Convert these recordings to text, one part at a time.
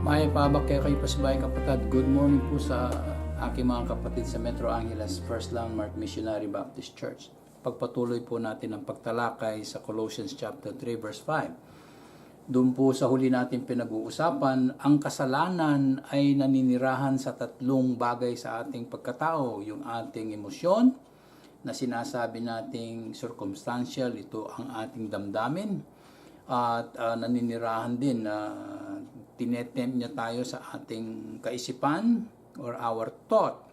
May pabak kayo pasbay kapatid. Good morning po sa aking mga kapatid sa Metro Angeles First Landmark Missionary Baptist Church. Pagpatuloy po natin ang pagtalakay sa Colossians chapter 3 verse 5. Doon po sa huli natin pinag-uusapan, ang kasalanan ay naninirahan sa tatlong bagay sa ating pagkatao. Yung ating emosyon, na sinasabi nating circumstantial, ito ang ating damdamin. At naninirahan din na tinetempt niya tayo sa ating kaisipan or our thought,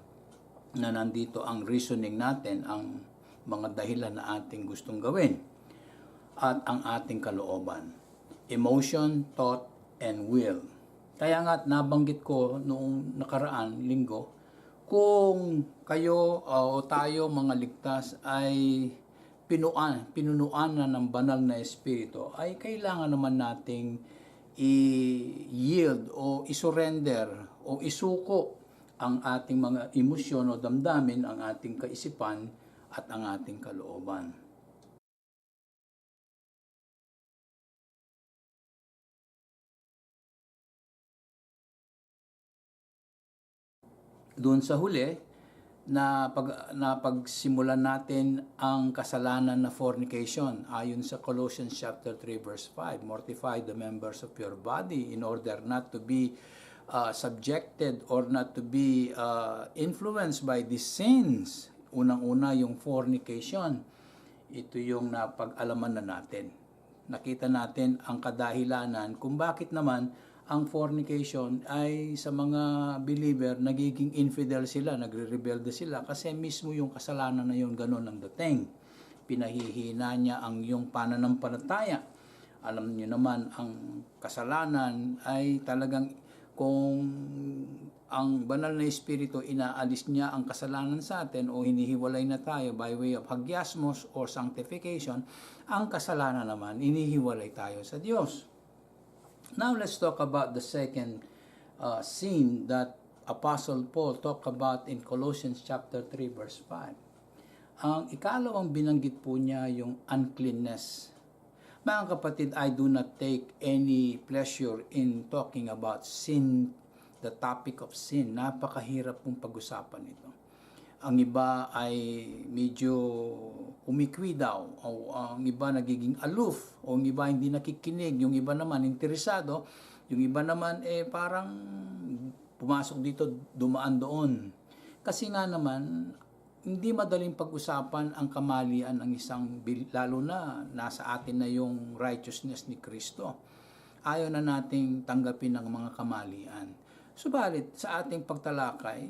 na nandito ang reasoning natin, ang mga dahilan na ating gustong gawin, at ang ating kalooban. Emotion, thought, and will. Kaya nga nabanggit ko noong nakaraan linggo, kung kayo o tayo mga ligtas ay pinunuan na ng banal na espiritu, ay kailangan naman nating i-yield o isurrender o isuko ang ating mga emosyon o damdamin, ang ating kaisipan at ang ating kalooban. Doon sa huli, na pagsimulan natin ang kasalanan na fornication ayon sa Colossians chapter 3 verse 5. Mortify the members of your body in order not to be subjected or not to be influenced by these sins. Unang-una yung fornication. Ito yung napag-alaman na natin. Nakita natin ang kadahilanan kung bakit naman ang fornication ay sa mga believer nagiging infidel sila, nagre-rebelde sila kasi mismo yung kasalanan na yun ganun ang dating. Pinahihina niya ang yung pananampalataya. Alam niyo naman ang kasalanan ay talagang kung ang banal na espiritu inaalis niya ang kasalanan sa atin o hinihiwalay na tayo by way of hagiasmos or sanctification, ang kasalanan naman inihiwalay tayo sa Diyos. Now let's talk about the second sin that Apostle Paul talked about in Colossians chapter 3 verse 5. Ang ikalawang binanggit po niya yung uncleanness. Mga kapatid, I do not take any pleasure in talking about sin, the topic of sin. Napakahirap pong pag-usapan ito. Ang iba ay medyo umikwi daw, o ang iba nagiging aloof, o ang iba hindi nakikinig, yung iba naman interesado, yung iba naman parang pumasok dito, dumaan doon. Kasi nga naman, hindi madaling pag-usapan ang kamalian ng isang, lalo na nasa atin na yung righteousness ni Kristo. Ayaw na nating tanggapin ang mga kamalian. Subalit, sa ating pagtalakay,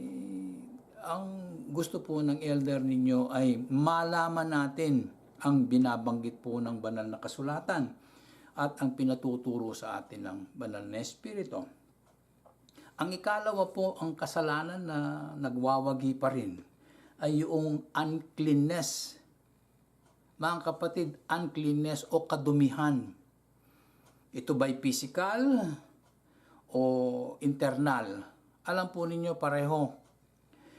ang gusto po ng elder ninyo ay malaman natin ang binabanggit po ng banal na kasulatan at ang pinatuturo sa atin ng banal na espiritu. Ang ikalawa po, ang kasalanan na nagwawagi pa rin ay yung uncleanness. Mga kapatid, uncleanness o kadumihan. Ito ba'y physical o internal? Alam po ninyo pareho.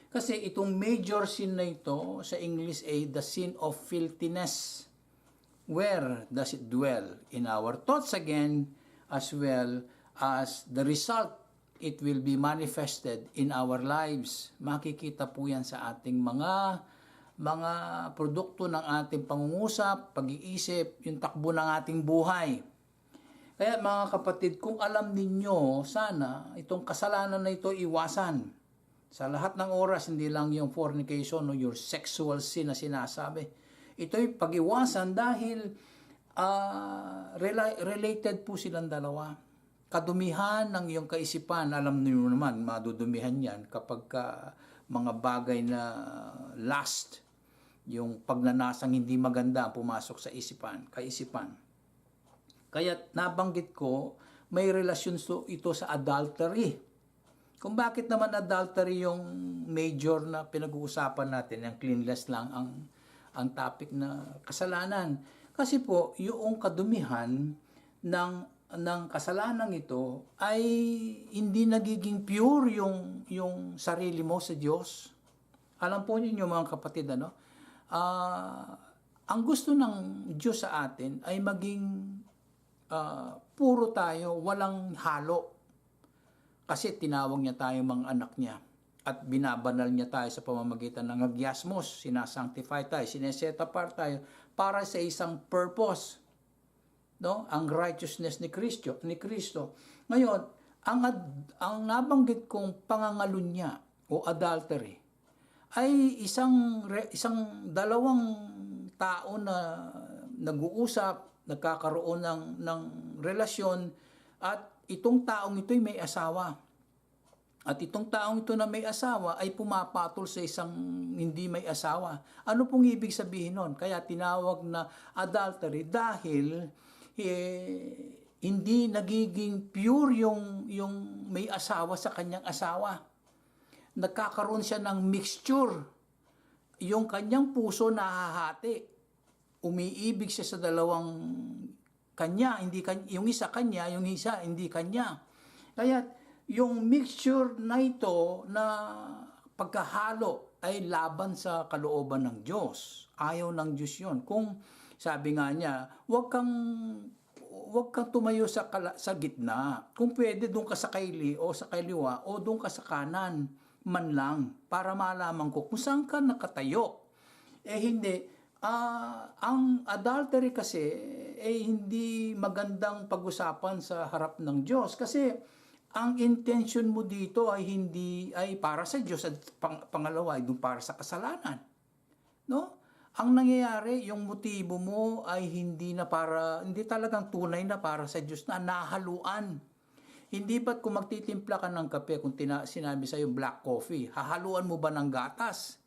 Kasi itong major sin na ito sa English ay the sin of filthiness. Where does it dwell? In our thoughts again, as well as the result, it will be manifested in our lives. Makikita po yan sa ating mga produkto ng ating pangungusap, pag-iisip, yung takbo ng ating buhay. Kaya mga kapatid, kung alam ninyo, sana itong kasalanan na ito iwasan. Sa lahat ng oras, hindi lang yung fornication o your sexual sin na sinasabi. Ito'y pag-iwasan dahil related po silang dalawa. Kadumihan ng iyong kaisipan, alam niyo naman, madudumihan yan kapag mga bagay na lust, yung pagnanasang hindi maganda pumasok sa kaisipan. Kaya nabanggit ko, may relasyon ito sa adultery. Kung bakit naman adultery yung major na pinag-uusapan natin, yung cleanless lang ang topic na kasalanan. Kasi po, yung kadumihan ng kasalanan ito ay hindi nagiging pure yung sarili mo sa Diyos. Alam po niyo mga kapatid, ang gusto ng Diyos sa atin ay maging puro tayo, walang halo. Kasi tinawag niya tayo mga anak niya at binabanal niya tayo sa pamamagitan ng agyasmos, sinasanctify tayo, sineset apart tayo para sa isang purpose, no? Ang righteousness ni Kristo. Ngayon, ang nabanggit kong pangangalunya o adultery ay isang dalawang tao na nag-uusap, nagkakaroon ng relasyon, at itong taong ito'y may asawa. At itong taong ito na may asawa ay pumapatol sa isang hindi may asawa. Ano pong ibig sabihin nun? Kaya tinawag na adultery dahil hindi nagiging pure yung may asawa sa kanyang asawa. Nagkakaroon siya ng mixture. Yung kanyang puso nahahati. Umiibig siya sa dalawang kanya, yung isa kanya, yung isa hindi kanya. Kaya yung mixture na ito na pagkahalo ay laban sa kalooban ng Diyos. Ayaw ng Diyos yun. Kung sabi nga niya, wag kang tumayo sa gitna. Kung pwede, doon ka sa kaili o sa kaliwa o doon ka sa kanan man lang para malaman ko kung saan ka nakatayo. Hindi. Ang adultery kasi hindi magandang pag-usapan sa harap ng Diyos kasi ang intention mo dito ay para sa Diyos at pangalawa ay doon para sa kasalanan. No? Ang nangyayari, yung motibo mo ay hindi talagang tunay na para sa Diyos, na nahaluan. Hindi ba't kung magtitimpla ka ng kape, kung sinabi sa'yo black coffee, hahaluan mo ba ng gatas?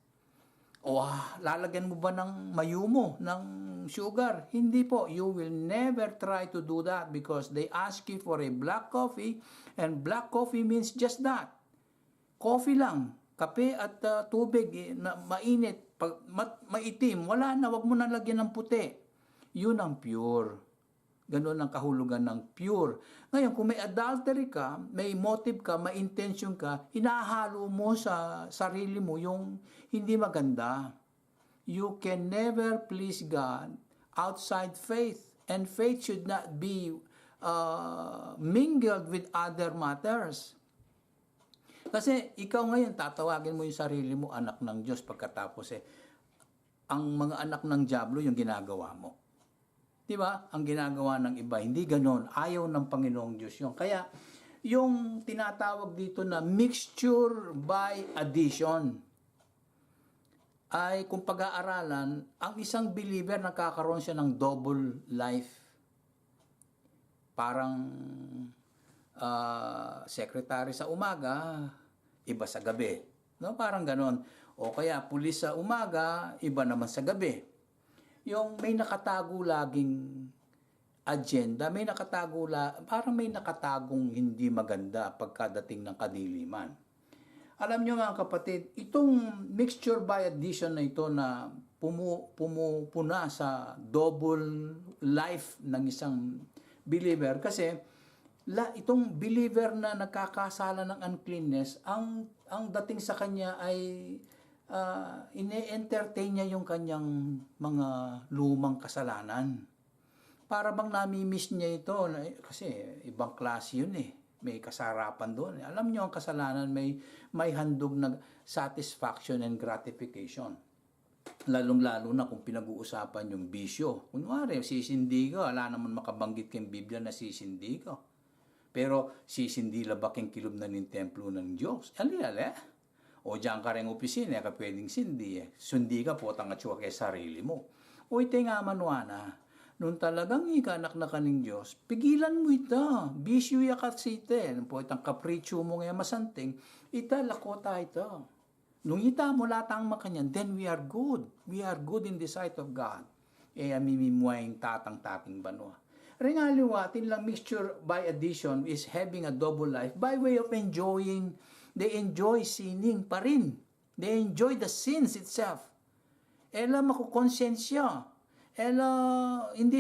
O lalagyan mo ba ng mayumo, ng sugar? Hindi po. You will never try to do that because they ask you for a black coffee and black coffee means just that. Coffee lang. Kape at tubig na mainit, maitim. Wala na, wag mo na lagyan ng puti. Yun ang pure. Ganun ang kahulugan ng pure. Ngayon, kung may adultery ka, may motive ka, may intention ka, hinahalo mo sa sarili mo yung hindi maganda. You can never please God outside faith. And faith should not be mingled with other matters. Kasi ikaw ngayon, tatawagin mo yung sarili mo anak ng Diyos pagkatapos ang mga anak ng dyablo yung ginagawa mo. Diba? Ang ginagawa ng iba, hindi ganon. Ayaw ng Panginoong Diyos yun. Kaya, yung tinatawag dito na mixture by addition, ay kung pag-aaralan, ang isang believer nakakaroon siya ng double life. Parang secretary sa umaga, iba sa gabi. No? Parang ganon. O kaya pulis sa umaga, iba naman sa gabi. Yung may nakatago laging agenda, parang may nakatagong hindi maganda pagkadating ng kadiliman. Alam nyo mga kapatid, itong mixture by addition na ito na pumupuna sa double life ng isang believer kasi itong believer na nagkakasala ng uncleanness, ang dating sa kanya ay ine-entertain niya yung kanyang mga lumang kasalanan. Para bang nami-miss niya ito kasi ibang klase yun may kasarapan doon. Alam niyo ang kasalanan may handog na satisfaction and gratification. Lalong-lalo na kung pinag-uusapan yung bisyo. Kunwari, sisindi ka, wala naman makabanggit kayong Biblia na sisindi ka. Pero sisindi labaking kilob na ng templo ng Diyos. Ali. O diyan ka rin opisina, ka pwedeng sindi Sundi ka po, tangatsua kay sarili mo. O ite nga manwana, nung talagang ikanak na ka ng Diyos, pigilan mo ita. Bisyo ya katsite. Po itang kapritsyo mo nga masanting, ita lakota ito. Nung ita mo latang makanyan, then we are good. We are good in the sight of God. Amimimuayang tatang-taking banwa. Ringaliwatin lang mixture by addition is having a double life by way of enjoying. They enjoy sinning pa rin. They enjoy the sins itself. Makukonsensya. Hindi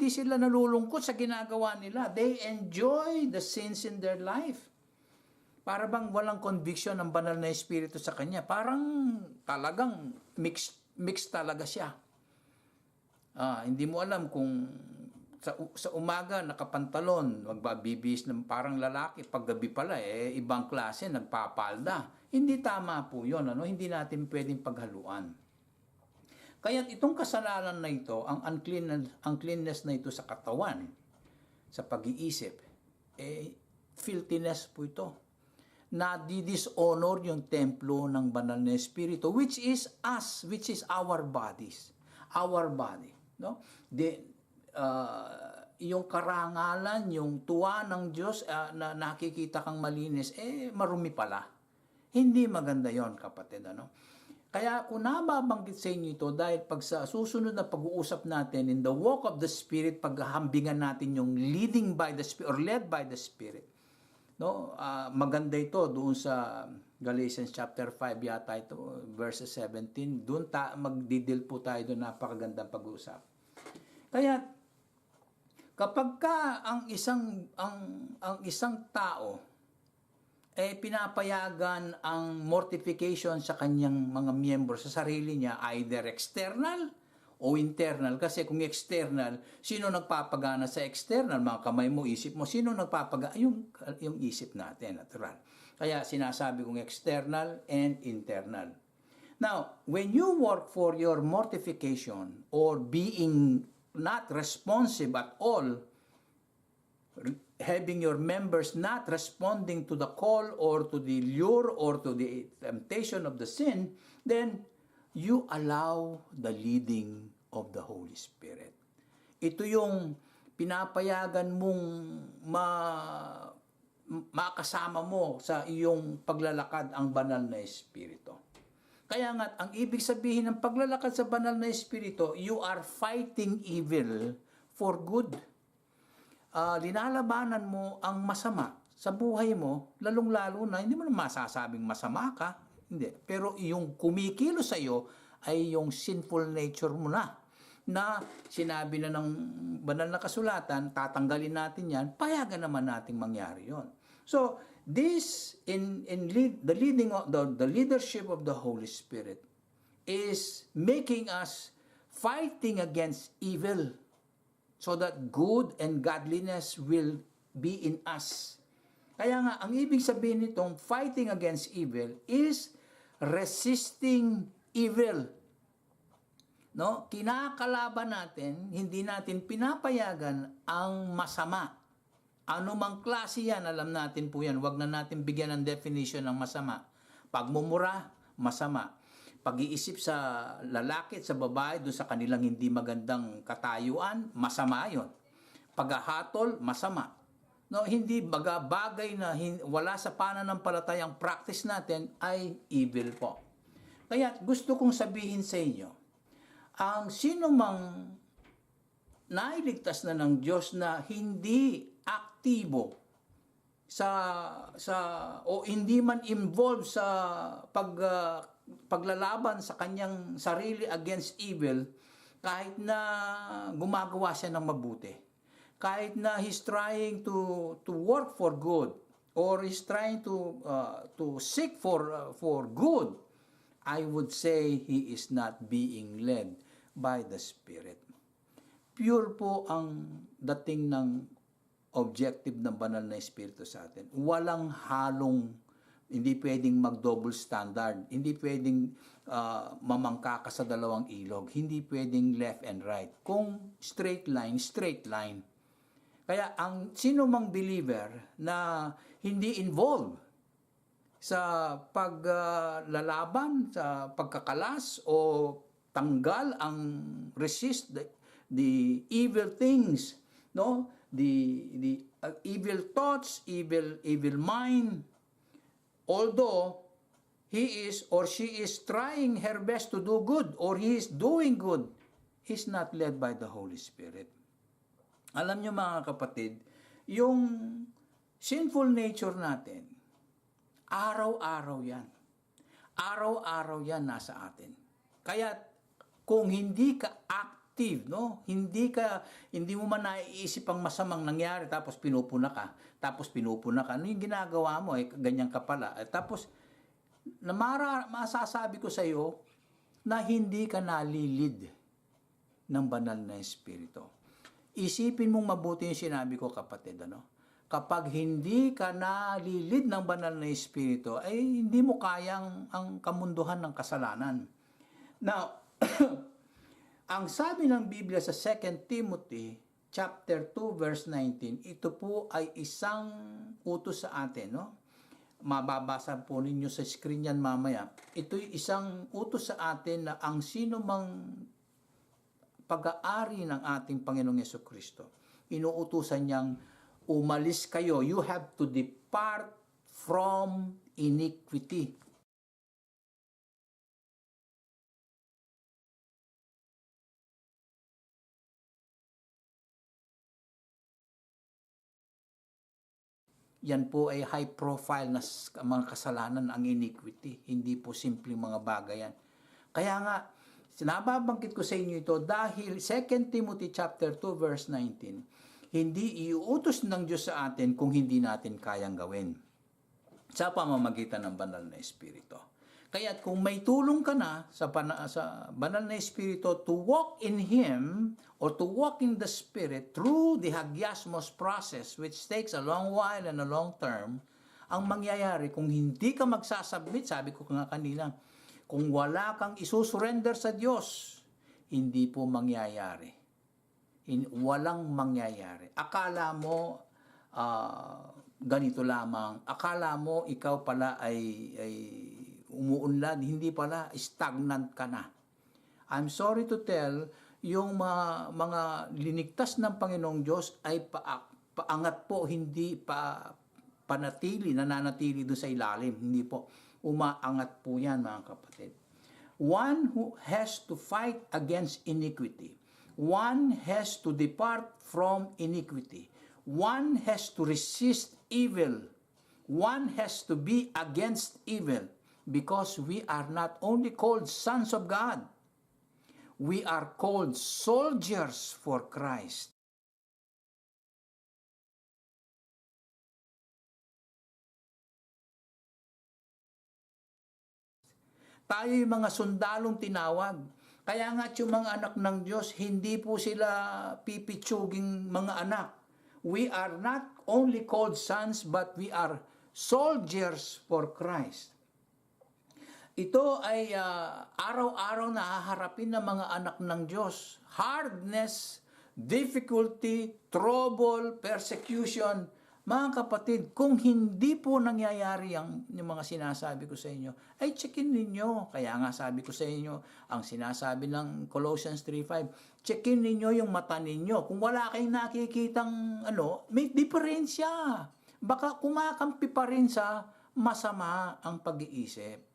sila nalulungkot sa ginagawa nila. They enjoy the sins in their life. Para bang walang conviction ng banal na espiritu sa kanya. Parang talagang mixed talaga siya. Hindi mo alam kung sa umaga nakapantalon, magbabibis ng parang lalaki, paggabi pala ibang klase nagpapalda. Hindi tama po 'yon, ano? Hindi natin pwedeng paghaluan. Kaya itong kasalanan na ito, ang uncleanness na ito sa katawan, sa pag-iisip, filthiness po ito. Na dishonor yung templo ng banal na Espiritu, which is us, which is our bodies, our body, no? Yung karangalan, yung tuwa ng Diyos na nakikita kang malinis, marumi pala. Hindi maganda yon, kapatid, ano? Kaya kung nababanggit sa inyo ito, dahil pag sa susunod na pag-uusap natin in the walk of the Spirit, paghahambingan natin yung leading by the Spirit or led by the Spirit, no? Maganda ito doon sa Galatians chapter 5 yata ito, verses 17. Doon magdidil po tayo doon, napakagandang pag-uusap. Kaya kapag ka ang isang tao pinapayagan ang mortification sa kanyang mga miyembro, sa sarili niya, either external o internal. Kasi kung external, sino nagpapagana sa external? Mga kamay mo, isip mo, sino nagpapagana? Yung isip natin, natural. Kaya sinasabi kong external and internal. Now, when you work for your mortification or being not responsive at all, having your members not responding to the call or to the lure or to the temptation of the sin, then you allow the leading of the Holy Spirit. Ito yung pinapayagan mong makasama mo sa iyong paglalakad ang banal na Espiritu. Kaya nga, ang ibig sabihin ng paglalakad sa banal na Espiritu, you are fighting evil for good. Linalabanan mo ang masama sa buhay mo, lalong-lalo na, hindi mo na masasabing masama ka, hindi. Pero yung kumikilo sa iyo ay yung sinful nature mo na sinabi na ng banal na kasulatan, tatanggalin natin yan, payagan naman nating mangyari yon. So, this the leadership of the Holy Spirit is making us fighting against evil, so that good and godliness will be in us. Kaya nga, ang ibig sabihin nitong fighting against evil is resisting evil. No? Kinakalaban natin, hindi natin pinapayagan ang masama. Ano mang klase yan, alam natin po yan. Huwag na natin bigyan ng definition ng masama. Pagmumura, masama. Pag-iisip sa lalaki at sa babae doon sa kanilang hindi magandang katayuan, masama yon. Paghahatol, masama. No, hindi bagay na wala sa pananampalatayang practice natin ay evil po. Kaya gusto kong sabihin sa inyo, ang sino mang nailigtas na ng Diyos na hindi aktibo o hindi man involved sa paglalaban sa kanyang sarili against evil, kahit na gumagawa siya ng mabuti, kahit na he's trying to work for good, or he's trying to seek for good, I would say he is not being led by the Spirit. Pure po ang dating ng objective ng banal na Espiritu sa atin. Walang halong, hindi pwedeng mag-double standard. Hindi pwedeng mamangka ka sa dalawang ilog. Hindi pwedeng left and right. Kung straight line, straight line. Kaya ang sino mang believer na hindi involved sa paglalaban, sa pagkakalas o tanggal ang resist the evil things, no? The evil thoughts, evil mind, although he is or she is trying her best to do good or he is doing good, is not led by the Holy Spirit. Alam niyo mga kapatid, yung sinful nature natin, araw-araw yan. Araw-araw yan nasa atin. Kaya kung hindi ka active, no? Hindi mo man naiisip ang masamang nangyari, tapos pinupuna ka. Ano yung ginagawa mo? Ganyan ka pala. Tapos, masasabi ko sa iyo na hindi ka nalilid ng banal na Espiritu. Isipin mong mabuti yung sinabi ko, kapatid, ano? Kapag hindi ka nalilid ng banal na Espiritu, ay hindi mo kayang ang kamunduhan ng kasalanan. Now, ang sabi ng Biblia sa 2 Timothy chapter 2 verse 19, ito po ay isang utos sa atin, no? Mababasa po ninyo sa screen yan mamaya. Ito'y isang utos sa atin na ang sino mang pag-aari ng ating Panginoong Yesukristo, inuutusan niyang umalis kayo. You have to depart from iniquity. Yan po ay high profile na mga kasalanan ang iniquity. Hindi po simpleng mga bagay yan. Kaya nga, sinababanggit ko sa inyo ito dahil 2 Timothy chapter 2 verse 19, hindi iuutos ng Diyos sa atin kung hindi natin kayang gawin sa pamamagitan ng banal na Espiritu. Kaya kung may tulong ka na sa banal na Espiritu to walk in Him or to walk in the Spirit through the hagiasmos process, which takes a long while and a long term, ang mangyayari kung hindi ka magsasubmit, sabi ko nga kanina, kung wala kang isusurrender sa Diyos, hindi po mangyayari. Walang mangyayari. Akala mo ganito lamang. Akala mo ikaw pala ay umuunlad, hindi pala, stagnant ka na. I'm sorry to tell, yung mga linigtas ng Panginoong Diyos ay paangat po, hindi nananatili doon sa ilalim. Hindi po, umaangat po yan, mga kapatid. One who has to fight against iniquity. One has to depart from iniquity. One has to resist evil. One has to be against evil. Because we are not only called sons of God, we are called soldiers for Christ. Tayo yung mga sundalong tinawag. Kaya nga yung mga anak ng Diyos, hindi po sila pipitsuging mga anak. We are not only called sons, but we are soldiers for Christ. Ito ay araw-araw na haharapin ng mga anak ng Diyos. Hardness, difficulty, trouble, persecution. Mga kapatid, kung hindi po nangyayari yung mga sinasabi ko sa inyo, ay checkin ninyo. Kaya nga sabi ko sa inyo, ang sinasabi ng Colossians 3:5, checkin ninyo yung mata ninyo. Kung wala kayong nakikitang may diferensya. Baka kumakampi pa rin sa masama ang pag-iisip.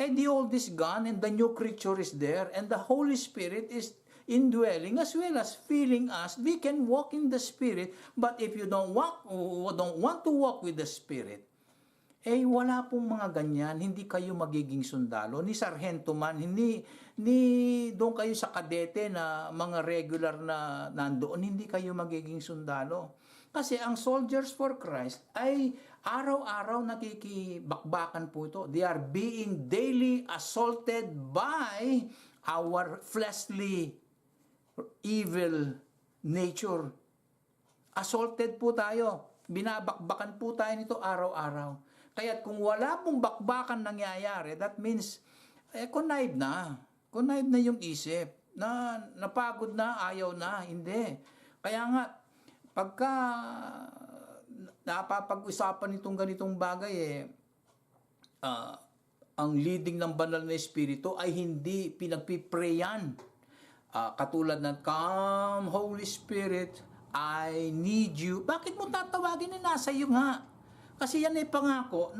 And the old is gone and the new creature is there and the Holy Spirit is indwelling as well as filling us. We can walk in the Spirit, but if you don't want to walk with the Spirit, wala pong mga ganyan. Hindi kayo magiging sundalo. Ni sarhento man, ni doon kayo sa kadete na mga regular na nandoon, hindi kayo magiging sundalo. Kasi ang soldiers for Christ ay araw-araw nakikibakbakan po ito. They are being daily assaulted by our fleshly evil nature. Assaulted po tayo. Binabakbakan po tayo nito araw-araw. Kaya kung wala pong bakbakan nangyayari, that means, connive na. Connive na yung isip. Napagod na, ayaw na, hindi. Kaya nga, pagka napapag-usapan itong ganitong bagay, ang leading ng banal na Espiritu ay hindi pinagpiprayan. Katulad ng, "Come, Holy Spirit, I need you." Bakit mo tatawagin na nasa iyo nga? Kasi yan ay pangako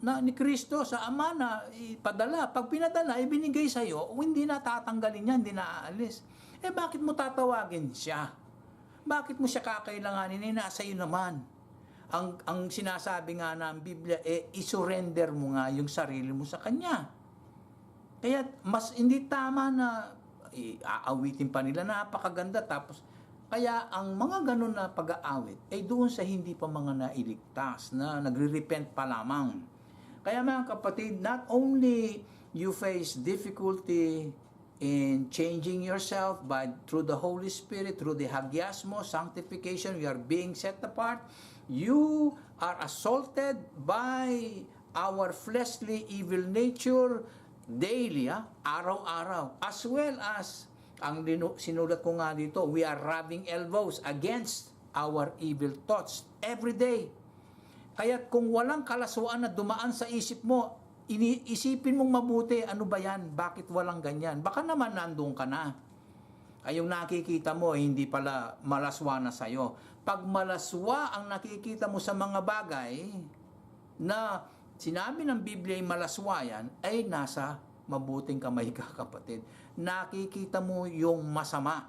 ni Kristo sa Ama na ipadala. Pag pinadala, ibinigay sa iyo, hindi na tatanggalin yan, hindi na aalis. Bakit mo tatawagin siya? Bakit mo siya kakailanganin? Nasa iyo naman. Ang sinasabi nga ng Biblia, isurrender mo nga yung sarili mo sa Kanya. Kaya mas hindi tama na aawitin pa nila, napakaganda, tapos kaya ang mga ganun na pag-aawit ay doon sa hindi pa mga nailigtas, na nagre-repent pa lamang. Kaya mga kapatid, not only you face difficulty, in changing yourself through the Holy Spirit, through the hagiasmo, sanctification, you are being set apart. You are assaulted by our fleshly evil nature daily, araw-araw. As well as, ang sinulat ko nga dito, we are rubbing elbows against our evil thoughts every day. Kaya't kung walang kalaswaan na dumaan sa isip mo, isipin mong mabuti, ano ba yan? Bakit walang ganyan? Baka naman nandun ka na. Ay yung nakikita mo, hindi pala malaswa na sa'yo. Pag malaswa ang nakikita mo sa mga bagay na sinabi ng Biblia ay malaswa yan, ay nasa mabuting kamay ka, kapatid. Nakikita mo yung masama.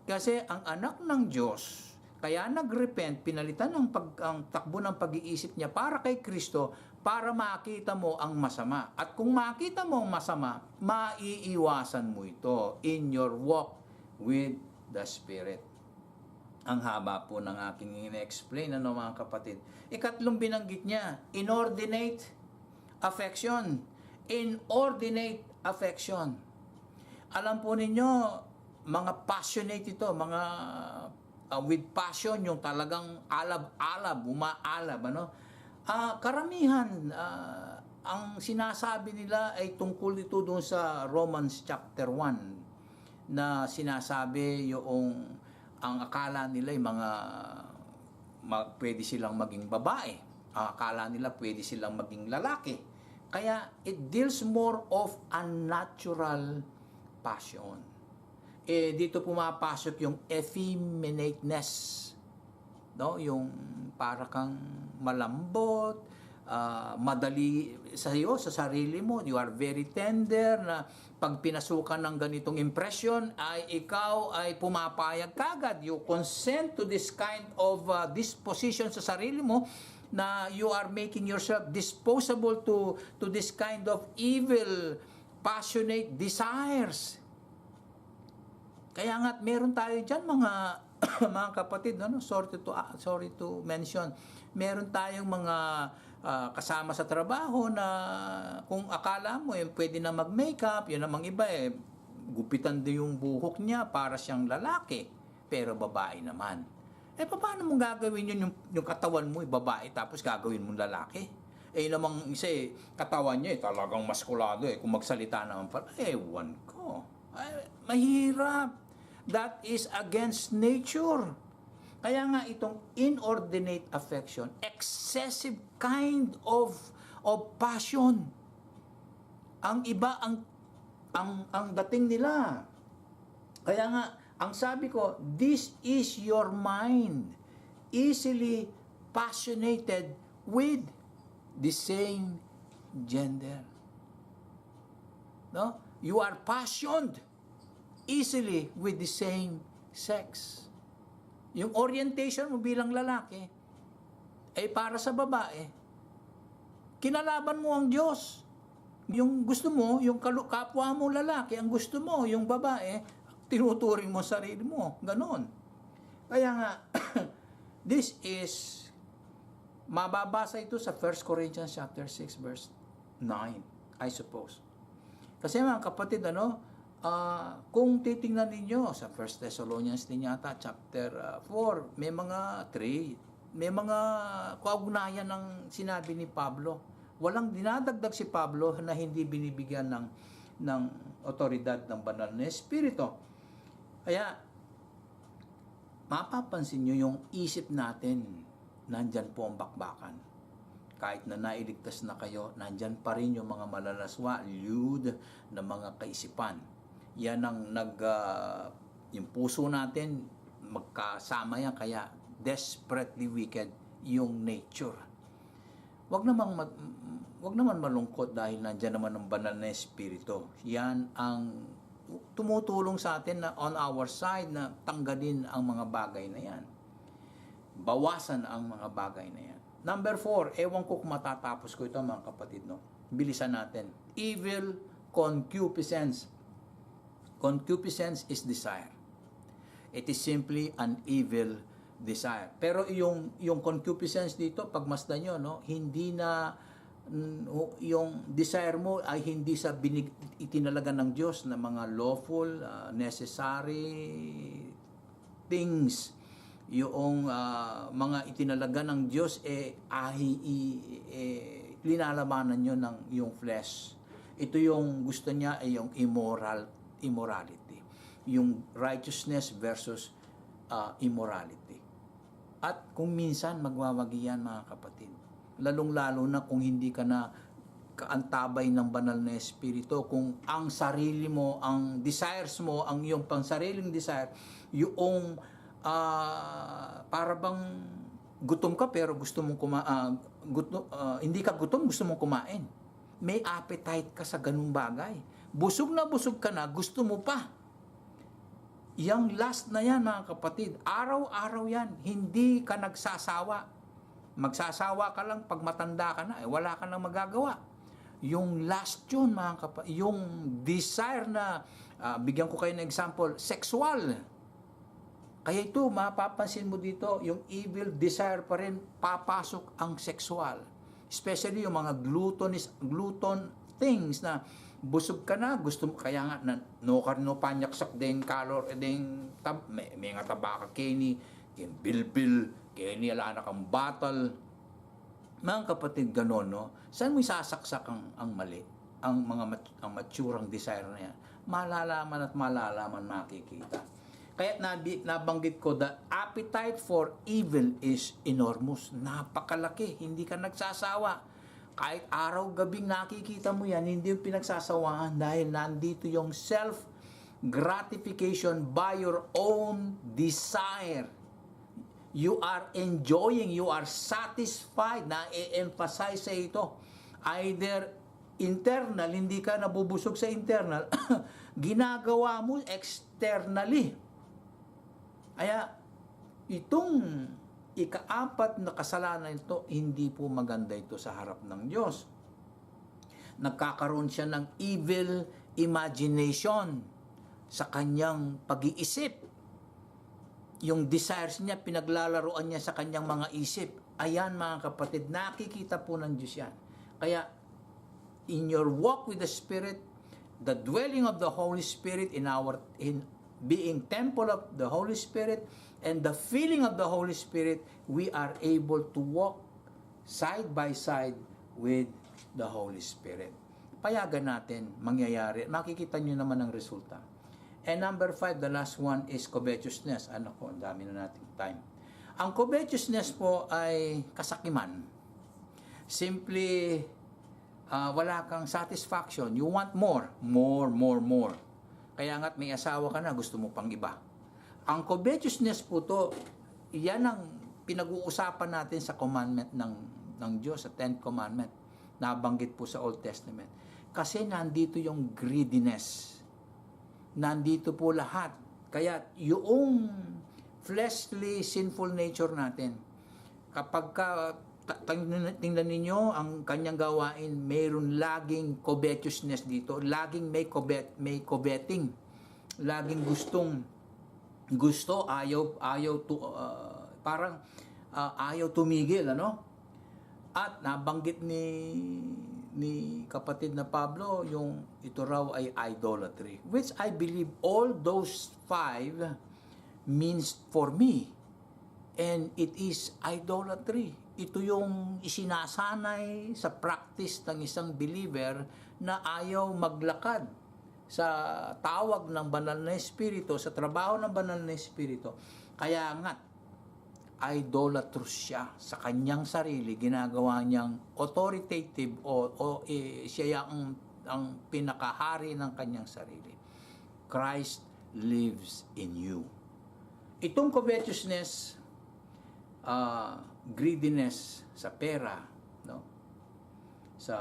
Kasi ang anak ng Diyos, kaya nag-repent, pinalitan ang takbo ng pag-iisip niya para kay Kristo, para makita mo ang masama. At kung makita mo ang masama, maiiwasan mo ito in your walk with the Spirit. Ang haba po ng aking ina-explain, mga kapatid. Ikatlong binanggit niya, inordinate affection. Inordinate affection. Alam po ninyo, mga passionate ito, mga with passion, yung talagang alab-alab, umaalab, karamihan, ang sinasabi nila ay tungkol ito doon sa Romans chapter 1, na sinasabi yung, ang akala nila ay pwede silang maging babae. Ang akala nila pwede silang maging lalaki. Kaya it deals more of unnatural passion. Dito pumapasok yung effeminateness, yung para kang malambot, madali sa iyo, sa sarili mo, you are very tender, na pag pinasukan ng ganitong impression ay ikaw ay pumapayag kagad, you consent to this kind of disposition sa sarili mo, na you are making yourself disposable to this kind of evil passionate desires. Kaya nga meron tayo diyan mga mga kapatid, sorry to mention, meron tayong mga kasama sa trabaho na kung akala mo pwede na mag-makeup, yun namang iba gupitan din yung buhok niya para siyang lalaki, pero babae naman. Paano mo gagawin yun, yung katawan mo babae tapos gagawin mo lalaki? Namang isa katawan niya talagang maskulado kung magsalita naman pala, ewan ko. Mahirap. That is against nature. Kaya nga itong inordinate affection, excessive kind of passion. Ang iba ang dating nila. Kaya nga ang sabi ko, this is your mind, easily passionated with the same gender. No? You are passionate easily with the same sex. Yung orientation mo bilang lalaki ay para sa babae. Kinalaban mo ang Diyos. Yung gusto mo, yung kapwa mo lalaki, ang gusto mo, yung babae, tinuturing mo sarili mo. Ganon. Kaya nga, this is, mababasa ito sa 1 Corinthians chapter 6 verse 9, I suppose. Kasi mga kapatid, kung titingnan ninyo sa 1 Thessalonians din yata, chapter 4, may mga kaugnayan ng sinabi ni Pablo. Walang dinadagdag si Pablo na hindi binibigyan ng otoridad ng banal na Espiritu. Kaya, mapapansin nyo yung isip natin, nandyan po ang bakbakan. Kahit na nailigtas na kayo, nandyan pa rin yung mga malalaswa, lewd na mga kaisipan. Yan ang yung puso natin, magkasama yan, kaya desperately wicked yung nature. Wag naman malungkot dahil nandiyan naman ang banal na Espiritu. Yan ang tumutulong sa atin na on our side na tanggalin ang mga bagay na yan. Bawasan ang mga bagay na yan. Number 4, ewan ko kung matatapos ko ito mga kapatid, bilisan natin. Evil concupiscence. Concupiscence is desire. It is simply an evil desire. Pero yung concupiscence dito, pagmasdan nyo, hindi na yung desire mo ay hindi sa itinalaga ng Diyos na mga lawful, necessary things. Yung mga itinalaga ng Diyos linalabanan nyo ng yung flesh. Ito yung gusto niya ay yung immorality. Yung righteousness versus immorality. At kung minsan magwawagi yan, mga kapatid. Lalong-lalo na kung hindi ka na kaantabay ng banal na espiritu, kung ang sarili mo, ang desires mo, ang iyong pansariling desire, yung para bang gutom ka pero gusto mong hindi ka gutom, gusto mong kumain. May appetite ka sa ganung bagay. Busog na busog ka na, gusto mo pa. Yang last na yan, mga kapatid, araw-araw yan, hindi ka nagsasawa. Magsasawa ka lang pag matanda ka na, wala ka nang magagawa. Yung last yun, mga kapatid, yung desire na, bigyan ko kayo ng example, sexual. Kaya ito, mapapansin mo dito, yung evil desire pa rin, papasok ang sexual. Especially yung mga glutton things na busog ka na, gusto mo, kaya nga, no panyaksak din, kalor, din, may nga tabaka, kini, bilbil, kini, ala na kang batal. Mga kapatid, gano'n, no? Saan mo isasaksak ang mali? Ang maturang desire na yan? Malalaman at malalaman makikita. Kaya nabanggit ko, the appetite for evil is enormous. Napakalaki. Hindi ka nagsasawa. Kahit araw-gabing nakikita mo yan, hindi yung pinagsasawaan dahil nandito yung self-gratification by your own desire. You are enjoying, you are satisfied. Na-emphasize sa ito. Either internal, hindi ka nabubusog sa internal, ginagawa mo externally. Kaya, itong ika-4 na kasalanan ito, hindi po maganda ito sa harap ng Diyos. Nagkakaroon siya ng evil imagination sa kanyang pag-iisip. Yung desires niya, pinaglalaroan niya sa kanyang mga isip. Ayan, mga kapatid, nakikita po ng Diyos yan. Kaya, in your walk with the Spirit, the dwelling of the Holy Spirit in being temple of the Holy Spirit and the feeling of the Holy Spirit, we are able to walk side by side with the Holy Spirit. Payagan natin, mangyayari. Makikita nyo naman ang resulta. And number 5, the last one is covetousness. Ano po, ang dami na nating time. Ang covetousness po ay kasakiman. Simply, wala kang satisfaction. You want more. More. Kaya nga't may asawa ka na, gusto mo pang iba. Ang covetousness po to, yan ang pinag-uusapan natin sa commandment ng Diyos, sa 10th commandment. Nabanggit po sa Old Testament. Kasi nandito yung greediness. Nandito po lahat. Kaya yung fleshly, sinful nature natin, kapag tingnan ninyo ang kanyang gawain, mayroon laging covetousness dito. Laging may coveting. Laging gusto, ayaw tumigil, ano? At nabanggit ni kapatid na Pablo, yung ito raw ay idolatry. Which I believe all those 5 means for me. And it is idolatry. Ito yung isinasanay sa practice ng isang believer na ayaw maglakad sa tawag ng banal na espiritu, sa trabaho ng banal na espiritu. Kaya nga, idolatrous siya sa kanyang sarili, ginagawa niyang authoritative siya ang pinakahari ng kanyang sarili. Christ lives in you. Itong covetousness, greediness sa pera, no? Sa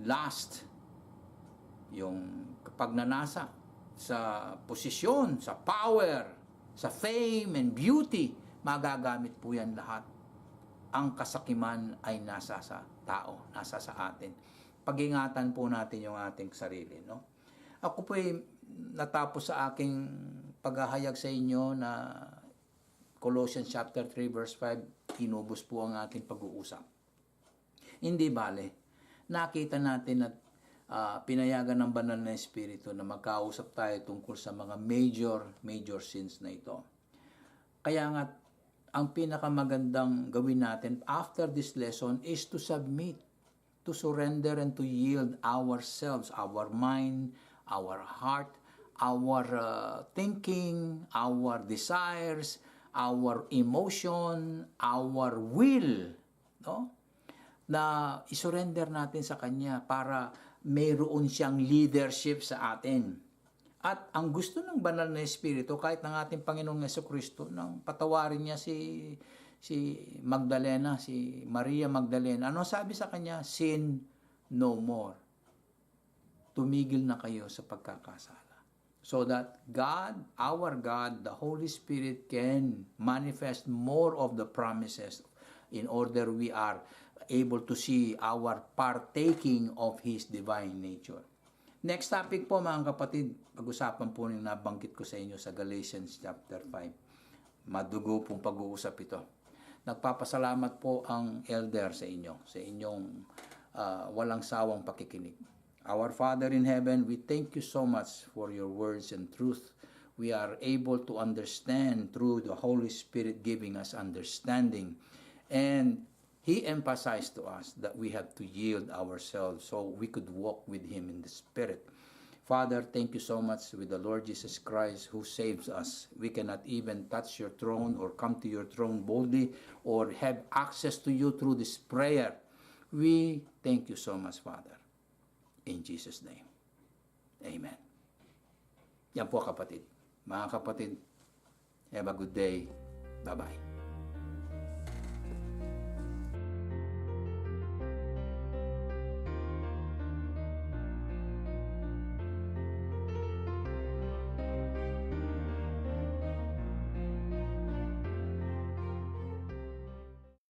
lust, yung pagnanasa sa posisyon, sa power, sa fame and beauty, magagamit po yan lahat. Ang kasakiman ay nasa sa tao, nasa sa atin. Pag-ingatan po natin yung ating sarili, no? Ako po ay natapos sa aking paghahayag sa inyo na Colossians chapter 3 verse 5, inubos po ang ating pag-uusap. Hindi bale. nakita natin at pinayagan ng banal na Espiritu na magkausap tayo tungkol sa mga major sins na ito. Kaya nga, ang pinakamagandang gawin natin after this lesson is to submit, to surrender and to yield ourselves, our mind, our heart, our thinking, our desires, our emotion, our will, no? Na isurrender natin sa Kanya para mayroon siyang leadership sa atin. At ang gusto ng banal na Espiritu, kahit ng ating Panginoong Jesucristo, nang patawarin niya si Magdalena, si Maria Magdalena, ano sabi sa kanya? Sin no more. Tumigil na kayo sa pagkakasala. So that God, our God, the Holy Spirit can manifest more of the promises in order we are able to see our partaking of His divine nature. Next topic po mga kapatid, pag-usapan po yung nabanggit ko sa inyo sa Galatians chapter 5. Madugo pong pag-uusap ito. Nagpapasalamat po ang elder sa inyong walang sawang pakikinig. Our Father in heaven, we thank you so much for your words and truth. We are able to understand through the Holy Spirit giving us understanding. And He emphasized to us that we have to yield ourselves so we could walk with Him in the Spirit. Father, thank you so much with the Lord Jesus Christ who saves us. We cannot even touch your throne or come to your throne boldly or have access to you through this prayer. We thank you so much, Father. In Jesus' name. Amen. Yan po kapatid. Mga kapatid, have a good day. Bye-bye.